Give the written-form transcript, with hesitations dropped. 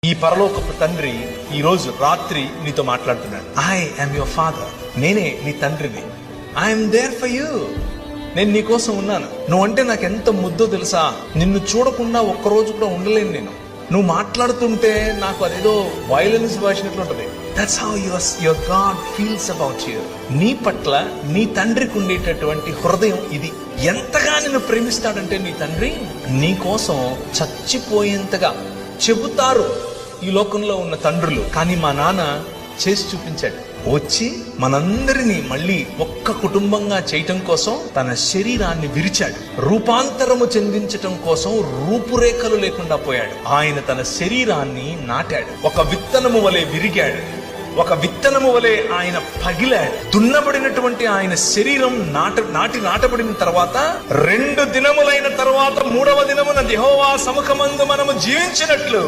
ఈ పరలోకపు తండ్రి ఈ రోజు రాత్రి నీతో మాట్లాడుతున్నాడు. I am your father. నేనే నీ తండ్రిని. I'm there for you. నేను నీ కోసం ఉన్నాను. నువ్వు అంటే నాకు ఎంత ముద్దో తెలుసా. నిన్ను చూడకుండా ఒక్కరోజు కూడా ఉండలేను నేను. నువ్వు మాట్లాడుతుంటే నాకు అదేదో వైలెన్స్ భాషనట్లు ఉంటది. That's how your God feels about you. నీ పట్ల నీ తండ్రికి ఉండేటటువంటి హృదయం ఇది. ఎంతగా నిన్ను ప్రేమిస్తాడంటే నీ తండ్రి నీ కోసం చచ్చిపోయేంతగా చెబుతారు ఈ లోకంలో ఉన్న తండ్రులు. కానీ మా నాన్న చేసి చూపించాడు. వచ్చి మనందరినీ మళ్ళీ ఒక్క కుటుంబంగా చేయటం కోసం తన శరీరాన్ని విరిచాడు. రూపాంతరము చెందించటం కోసం రూపురేఖలు లేకుండా పోయాడు. ఆయన తన శరీరాన్ని నాటాడు. ఒక విత్తనము వలె విరిగాడు. ఒక విత్తనము వలె ఆయన పగిలాడు. దున్నబడినటువంటి ఆయన శరీరం నాటబడిన తర్వాత 2 దినములైన తర్వాత 3వ దినమున యెహోవా సముఖమందు మనము జీవించినట్లు